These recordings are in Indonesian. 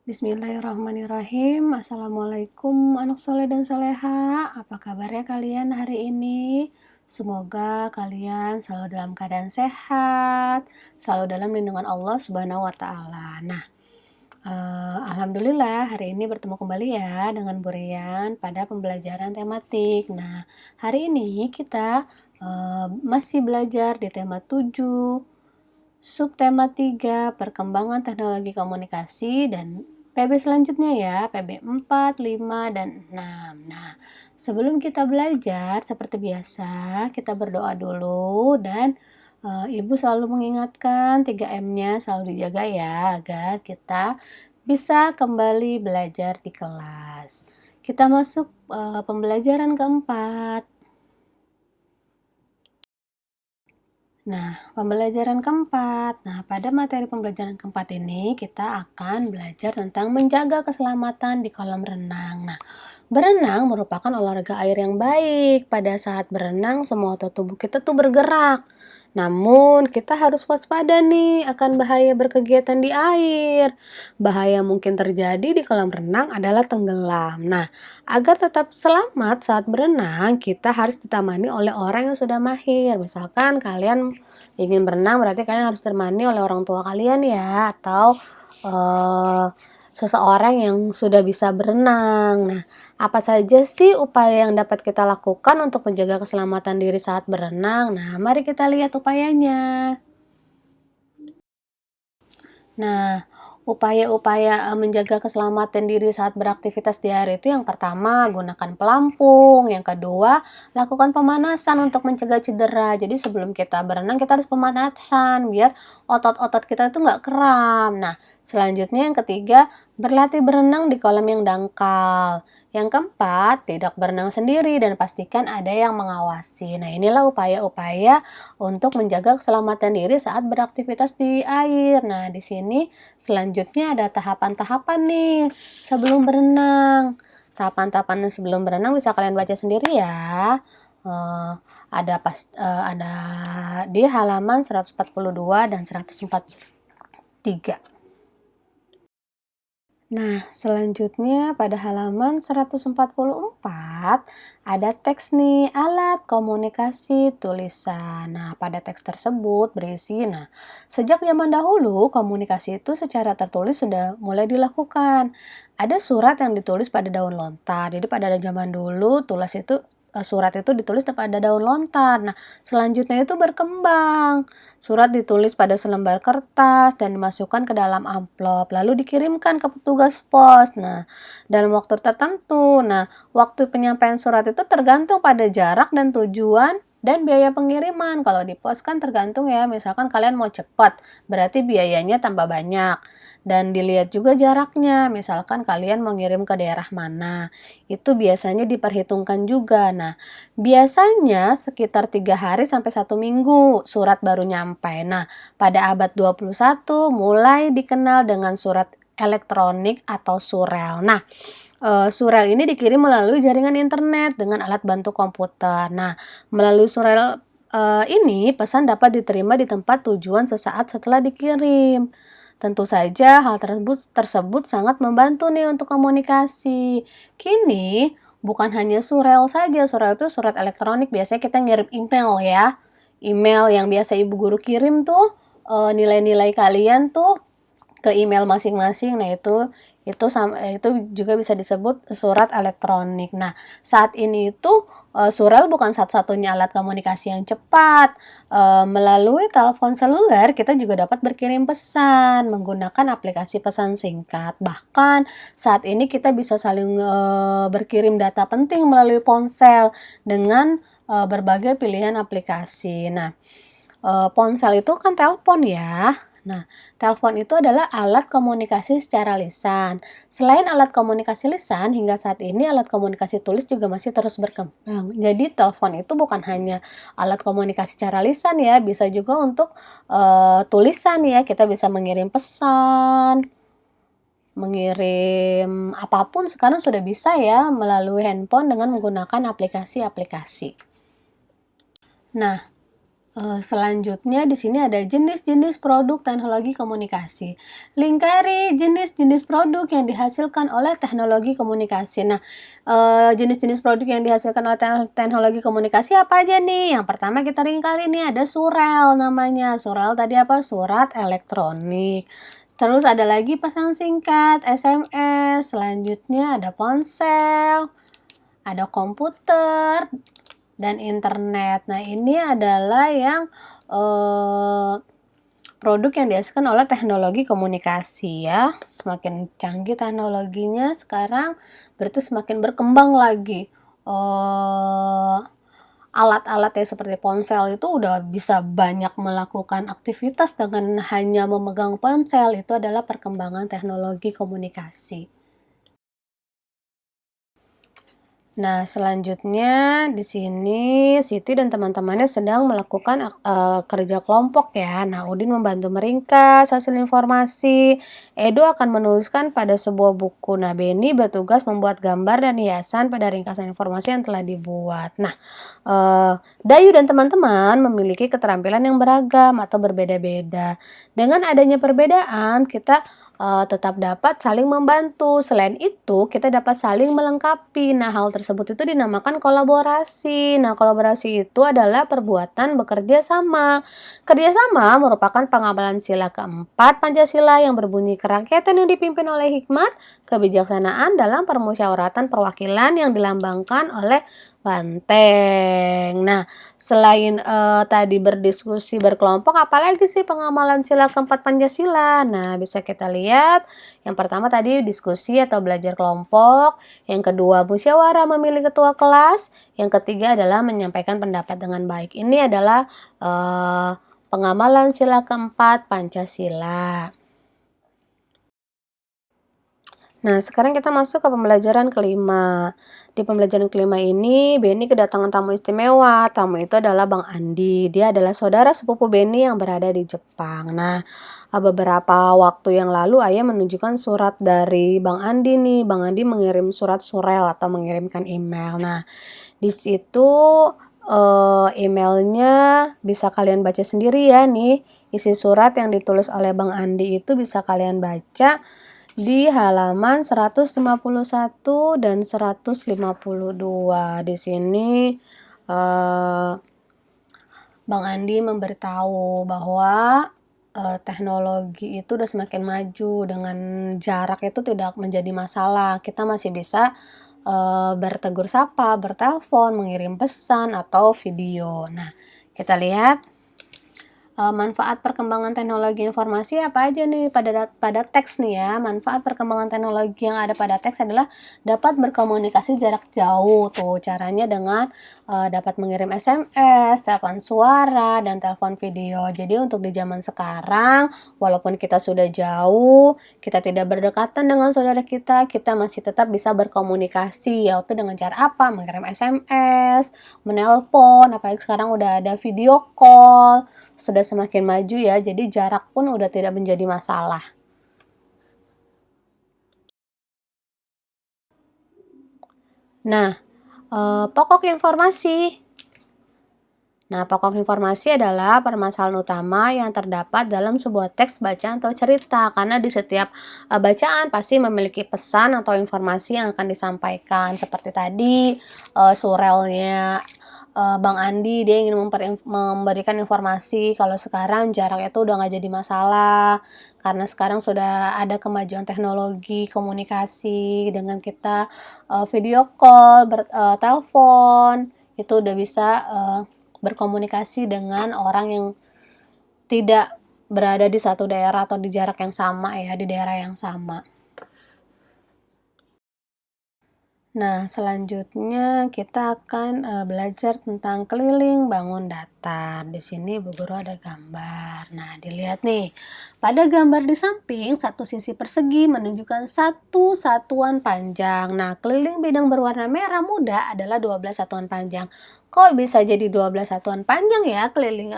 Bismillahirrahmanirrahim. Assalamualaikum anak soleh dan soleha. Apa kabarnya kalian hari ini? Semoga kalian selalu dalam keadaan sehat, selalu dalam lindungan Allah Subhanahu wa Ta'ala. Nah, alhamdulillah hari ini bertemu kembali ya dengan Bu Rian pada pembelajaran tematik. Nah, hari ini kita masih belajar di tema 7, subtema 3, perkembangan teknologi komunikasi, dan PB selanjutnya ya, PB 4, 5, dan 6. Nah, sebelum kita belajar, seperti biasa, kita berdoa dulu, dan Ibu selalu mengingatkan 3M-nya selalu dijaga ya, agar kita bisa kembali belajar di kelas. Kita masuk pembelajaran keempat. Nah, pembelajaran keempat. Nah, pada materi pembelajaran keempat ini kita akan belajar tentang menjaga keselamatan di kolam renang. Nah, berenang merupakan olahraga air yang baik. Pada saat berenang, semua otot tubuh kita tuh bergerak. Namun, kita harus waspada nih akan bahaya berkegiatan di air. Bahaya mungkin terjadi di kolam renang adalah tenggelam. Nah, agar tetap selamat saat berenang, kita harus ditemani oleh orang yang sudah mahir. Misalkan kalian ingin berenang, berarti kalian harus ditemani oleh orang tua kalian ya, atau seseorang yang sudah bisa berenang. Nah, apa saja sih upaya yang dapat kita lakukan untuk menjaga keselamatan diri saat berenang? Nah, mari kita lihat upayanya. Nah, upaya-upaya menjaga keselamatan diri saat beraktivitas di air itu yang pertama, gunakan pelampung. Yang kedua, lakukan pemanasan untuk mencegah cedera. Jadi sebelum kita berenang, kita harus pemanasan biar otot-otot kita itu nggak kram. Nah, selanjutnya yang ketiga, berlatih berenang di kolam yang dangkal. Yang keempat, tidak berenang sendiri dan pastikan ada yang mengawasi. Nah, inilah upaya-upaya untuk menjaga keselamatan diri saat beraktivitas di air. Nah, di sini selanjutnya ada tahapan-tahapan nih sebelum berenang. Tahapan-tahapan sebelum berenang bisa kalian baca sendiri ya. Ada di halaman 142 dan 143. Nah, selanjutnya pada halaman 144 ada teks nih, alat komunikasi tulisan. Nah, pada teks tersebut berisi, sejak zaman dahulu komunikasi itu secara tertulis sudah mulai dilakukan. Ada surat yang ditulis pada daun lontar. Jadi pada zaman dulu surat itu ditulis pada daun lontar. Nah, selanjutnya itu berkembang. Surat ditulis pada selembar kertas dan dimasukkan ke dalam amplop, lalu dikirimkan ke petugas pos. Nah, dalam waktu tertentu. Nah, waktu penyampaian surat itu tergantung pada jarak dan tujuan dan biaya pengiriman. Kalau di pos kan tergantung ya, misalkan kalian mau cepat, berarti biayanya tambah banyak. Dan dilihat juga jaraknya, misalkan kalian mau ngirim ke daerah mana, itu biasanya diperhitungkan juga. Nah, biasanya sekitar 3 hari sampai 1 minggu surat baru nyampe. Nah, pada abad 21 mulai dikenal dengan surat elektronik atau surel. Nah, surel ini dikirim melalui jaringan internet dengan alat bantu komputer. Nah, melalui surel ini pesan dapat diterima di tempat tujuan sesaat setelah dikirim. Tentu saja hal tersebut sangat membantu nih untuk komunikasi. Kini bukan hanya surel saja, surel itu surat elektronik, biasanya kita ngirim email ya. Email yang biasa ibu guru kirim tuh nilai-nilai kalian tuh ke email masing-masing. Nah, itu juga bisa disebut surat elektronik. Nah, saat ini itu surel bukan satu-satunya alat komunikasi yang cepat. Melalui telepon seluler kita juga dapat berkirim pesan menggunakan aplikasi pesan singkat. Bahkan saat ini kita bisa saling berkirim data penting melalui ponsel dengan berbagai pilihan aplikasi. Nah, ponsel itu kan telepon ya. Nah, telepon itu adalah alat komunikasi secara lisan. Selain alat komunikasi lisan, hingga saat ini alat komunikasi tulis juga masih terus berkembang. Jadi, telepon itu bukan hanya alat komunikasi secara lisan ya, bisa juga untuk tulisan ya. Kita bisa mengirim pesan, mengirim apapun sekarang sudah bisa ya melalui handphone dengan menggunakan aplikasi-aplikasi. Nah, Selanjutnya di sini ada jenis-jenis produk teknologi komunikasi. Lingkari jenis-jenis produk yang dihasilkan oleh teknologi komunikasi. Nah, jenis-jenis produk yang dihasilkan oleh teknologi komunikasi apa aja nih? Yang pertama kita lingkari nih ada surel namanya. Surel tadi apa? Surat elektronik. Terus ada lagi pesan singkat, SMS. Selanjutnya ada ponsel, ada komputer, dan internet. Nah, ini adalah yang produk yang dihasilkan oleh teknologi komunikasi ya. Semakin canggih teknologinya sekarang, berarti semakin berkembang lagi. Alat-alat ya seperti ponsel itu udah bisa banyak melakukan aktivitas dengan hanya memegang ponsel. Itu adalah perkembangan teknologi komunikasi. Nah, selanjutnya di sini Siti dan teman-temannya sedang melakukan kerja kelompok ya. Nah, Udin membantu meringkas hasil informasi. Edo akan menuliskan pada sebuah buku. Nah, Beni bertugas membuat gambar dan hiasan pada ringkasan informasi yang telah dibuat. Nah, Dayu dan teman-teman memiliki keterampilan yang beragam atau berbeda-beda. Dengan adanya perbedaan, kita tetap dapat saling membantu. Selain itu, kita dapat saling melengkapi. Nah, hal tersebut itu dinamakan kolaborasi. Nah, kolaborasi itu adalah perbuatan bekerja sama. Kerjasama merupakan pengamalan sila keempat Pancasila yang berbunyi kerakyatan yang dipimpin oleh hikmat, kebijaksanaan dalam permusyawaratan perwakilan yang dilambangkan oleh banteng. Nah, selain tadi berdiskusi berkelompok, apalagi sih pengamalan sila keempat Pancasila? Nah, bisa kita lihat yang pertama tadi diskusi atau belajar kelompok, yang kedua musyawarah memilih ketua kelas, yang ketiga adalah menyampaikan pendapat dengan baik. Ini adalah pengamalan sila keempat Pancasila. Nah, sekarang kita masuk ke pembelajaran kelima. Di pembelajaran kelima ini, Beni kedatangan tamu istimewa. Tamu itu adalah Bang Andi. Dia adalah saudara sepupu Beni yang berada di Jepang. Nah, beberapa waktu yang lalu ayah menunjukkan surat dari Bang Andi nih. Bang Andi mengirim surat surel atau mengirimkan email. Nah, di situ emailnya bisa kalian baca sendiri ya nih. Isi surat yang ditulis oleh Bang Andi itu bisa kalian baca di halaman 151 dan 152. Di sini Bang Andi memberitahu bahwa teknologi itu udah semakin maju, dengan jarak itu tidak menjadi masalah. Kita masih bisa bertegur sapa, bertelepon, mengirim pesan atau video. Nah, kita lihat manfaat perkembangan teknologi informasi apa aja nih pada teks nih ya. Manfaat perkembangan teknologi yang ada pada teks adalah dapat berkomunikasi jarak jauh tuh. Caranya dengan dapat mengirim SMS, telepon suara, dan telepon video. Jadi untuk di zaman sekarang, walaupun kita sudah jauh, kita tidak berdekatan dengan saudara kita, kita masih tetap bisa berkomunikasi, yaitu dengan cara apa? Mengirim SMS, menelpon, apalagi sekarang udah ada video call, sudah semakin maju ya, jadi jarak pun udah tidak menjadi masalah. Nah, pokok informasi. Nah, pokok informasi adalah permasalahan utama yang terdapat dalam sebuah teks bacaan atau cerita, karena di setiap bacaan pasti memiliki pesan atau informasi yang akan disampaikan. Seperti tadi surelnya Bang Andi, dia ingin memberikan informasi kalau sekarang jarak itu udah nggak jadi masalah, karena sekarang sudah ada kemajuan teknologi komunikasi dengan kita video call, telepon, itu udah bisa berkomunikasi dengan orang yang tidak berada di satu daerah atau di jarak yang sama ya, di daerah yang sama. Nah, selanjutnya kita akan belajar tentang keliling bangun datar. Di sini Bu Guru ada gambar. Nah, dilihat nih. Pada gambar di samping, satu sisi persegi menunjukkan satu satuan panjang. Nah, keliling bidang berwarna merah muda adalah 12 satuan panjang. Kok bisa jadi 12 satuan panjang ya keliling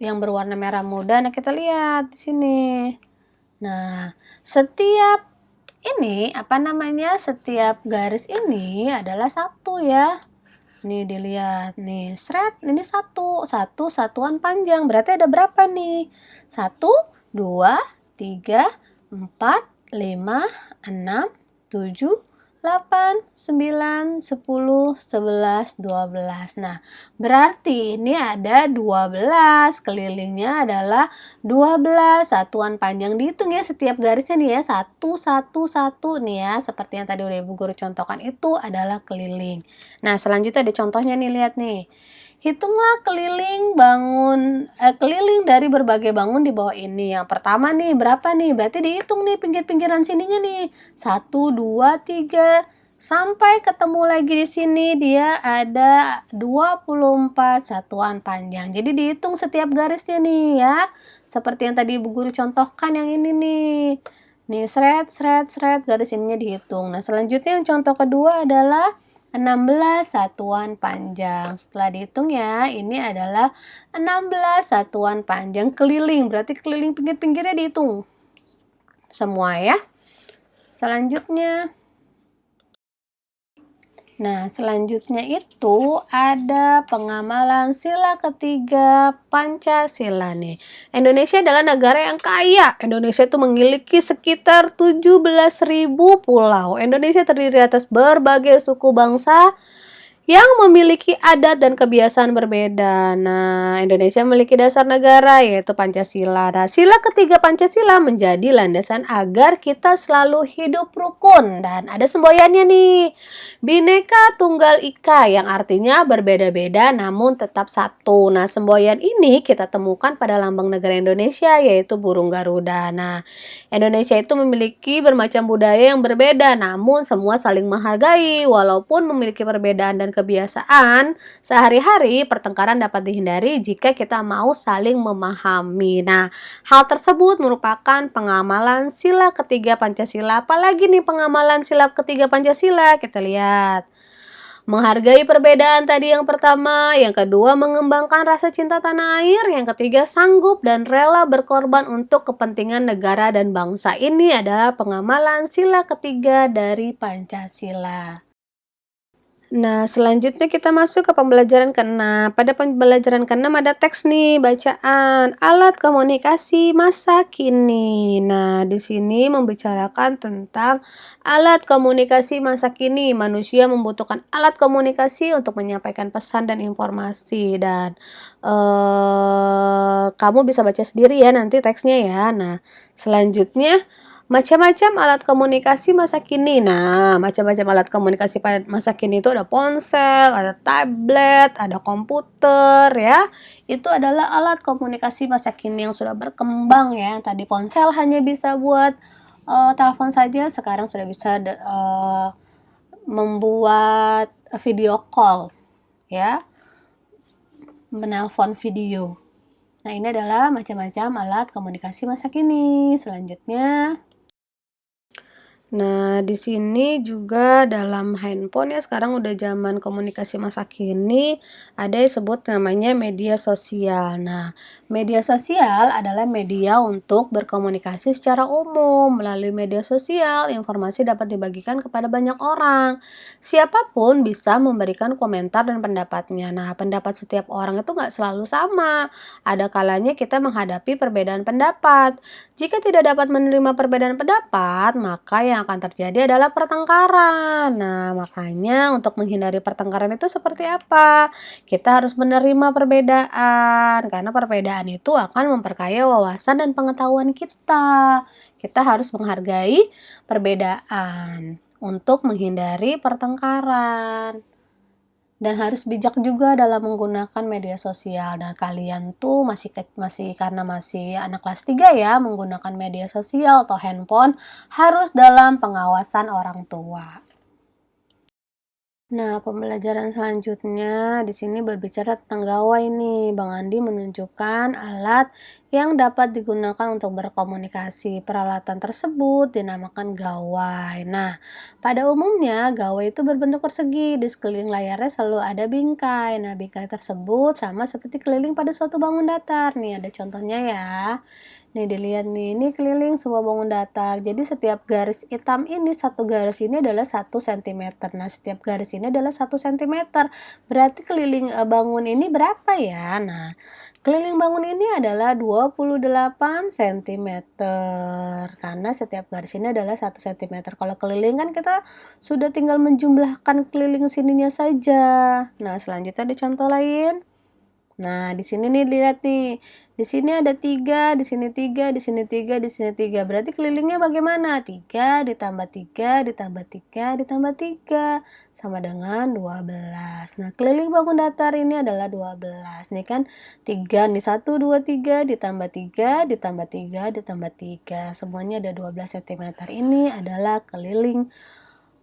yang berwarna merah muda? Nah, kita lihat di sini. Nah, setiap setiap garis ini adalah satu ya. Nih dilihat nih, ini satu satuan panjang. Berarti ada berapa nih? 1, 2, 3, 4, 5, 6, 7, 8, 9, 10, 11, 12. Nah, berarti ini ada 12. Kelilingnya adalah 12 satuan panjang. Dihitung ya setiap garisnya nih ya. 1, 1, 1 nih ya. Seperti yang tadi udah Ibu Guru contohkan itu adalah keliling. Nah, selanjutnya ada contohnya nih, lihat nih. Hitunglah keliling dari berbagai bangun di bawah ini. Yang pertama nih, berapa nih? Berarti dihitung nih pinggir-pinggiran sininya nih. 1, 2, 3. Sampai ketemu lagi di sini dia ada 24 satuan panjang. Jadi dihitung setiap garisnya nih ya. Seperti yang tadi Ibu Guru contohkan yang ini nih. Nih, garis ininya dihitung. Nah, selanjutnya yang contoh kedua adalah 16 satuan panjang. Setelah dihitung ya, ini adalah 16 satuan panjang keliling. Berarti keliling pinggir-pinggirnya dihitung semua ya. Selanjutnya itu ada pengamalan sila ketiga Pancasila nih. Indonesia adalah negara yang kaya. Indonesia itu memiliki sekitar 17.000 pulau. Indonesia terdiri atas berbagai suku bangsa yang memiliki adat dan kebiasaan berbeda. Nah, Indonesia memiliki dasar negara yaitu Pancasila. Nah, sila ketiga Pancasila menjadi landasan agar kita selalu hidup rukun. Dan ada semboyannya nih. Bhinneka Tunggal Ika yang artinya berbeda-beda namun tetap satu. Nah, semboyan ini kita temukan pada lambang negara Indonesia yaitu burung Garuda. Nah, Indonesia itu memiliki bermacam budaya yang berbeda namun semua saling menghargai. Walaupun memiliki perbedaan dan kebiasaan sehari-hari, pertengkaran dapat dihindari jika kita mau saling memahami. Nah, hal tersebut merupakan pengamalan sila ketiga Pancasila. Apalagi nih pengamalan sila ketiga Pancasila? Kita lihat. Menghargai perbedaan tadi yang pertama, yang kedua mengembangkan rasa cinta tanah air, yang ketiga sanggup dan rela berkorban untuk kepentingan negara dan bangsa. Ini adalah pengamalan sila ketiga dari Pancasila. Nah, selanjutnya kita masuk ke pembelajaran ke-6. Pada pembelajaran ke-6 ada teks nih, bacaan alat komunikasi masa kini. Nah, di sini membicarakan tentang alat komunikasi masa kini. Manusia membutuhkan alat komunikasi untuk menyampaikan pesan dan informasi. Dan kamu bisa baca sendiri ya nanti teksnya ya. Nah, selanjutnya macam-macam alat komunikasi masa kini. Nah, macam-macam alat komunikasi pada masa kini itu ada ponsel, ada tablet, ada komputer ya. Itu adalah alat komunikasi masa kini yang sudah berkembang ya. Tadi ponsel hanya bisa buat telepon saja, sekarang sudah bisa membuat video call ya. Menelpon video. Nah, ini adalah macam-macam alat komunikasi masa kini. Selanjutnya, nah, di sini juga dalam handphone ya, sekarang udah zaman komunikasi masa kini, ada yang disebut namanya media sosial. Nah, media sosial adalah media untuk berkomunikasi secara umum. Melalui media sosial, informasi dapat dibagikan kepada banyak orang. Siapapun bisa memberikan komentar dan pendapatnya. Nah, pendapat setiap orang itu nggak selalu sama. Ada kalanya kita menghadapi perbedaan pendapat. Jika tidak dapat menerima perbedaan pendapat, maka yang akan terjadi adalah pertengkaran. Nah, makanya untuk menghindari pertengkaran itu seperti apa? Kita harus menerima perbedaan, karena perbedaan itu akan memperkaya wawasan dan pengetahuan kita. Kita harus menghargai perbedaan untuk menghindari pertengkaran. Dan harus bijak juga dalam menggunakan media sosial. Dan kalian tuh karena masih anak kelas 3 ya, menggunakan media sosial atau handphone harus dalam pengawasan orang tua. Nah, pembelajaran selanjutnya di sini berbicara tentang gawai nih. Bang Andi menunjukkan alat yang dapat digunakan untuk berkomunikasi. Peralatan tersebut dinamakan gawai. Nah, pada umumnya gawai itu berbentuk persegi. Di sekeliling layarnya selalu ada bingkai. Nah, bingkai tersebut sama seperti keliling pada suatu bangun datar. Nih, ada contohnya ya. Nih dilihat nih, ini keliling sebuah bangun datar. Jadi setiap garis hitam ini, satu garis ini adalah 1 cm. Nah, setiap garis ini adalah 1 cm. Berarti keliling bangun ini berapa ya? Nah, keliling bangun ini adalah 28 cm. Karena setiap garis ini adalah 1 cm. Kalau keliling kan kita sudah tinggal menjumlahkan keliling sininya saja. Nah, selanjutnya ada contoh lain. Nah, di sini nih lihat nih. Di sini ada 3, di sini 3, di sini 3, di sini 3. Berarti kelilingnya bagaimana? 3 ditambah 3 ditambah 3 ditambah 3 sama dengan 12. Nah, keliling bangun datar ini adalah 12. Nih kan 3 nih 1 2 3 ditambah 3 ditambah 3 ditambah 3. Semuanya ada 12 cm. Ini adalah keliling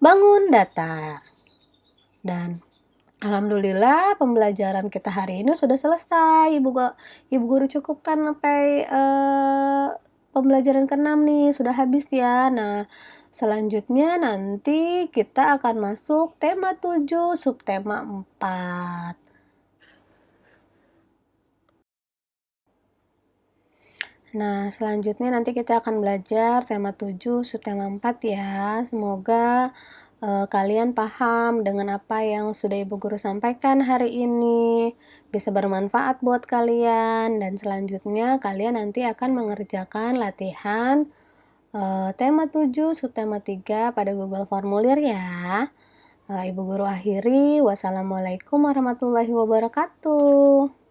bangun datar. Dan alhamdulillah pembelajaran kita hari ini sudah selesai. Ibu guru cukupkan sampai pembelajaran ke-6 nih, sudah habis ya. Nah, selanjutnya nanti kita akan masuk tema 7, subtema 4. Nah, selanjutnya nanti kita akan belajar tema 7, subtema 4 ya. Semoga kalian paham dengan apa yang sudah Ibu Guru sampaikan hari ini. Bisa bermanfaat buat kalian. Dan selanjutnya kalian nanti akan mengerjakan latihan tema 7, subtema 3 pada Google Formulir ya. Ibu Guru akhiri. Wassalamualaikum warahmatullahi wabarakatuh.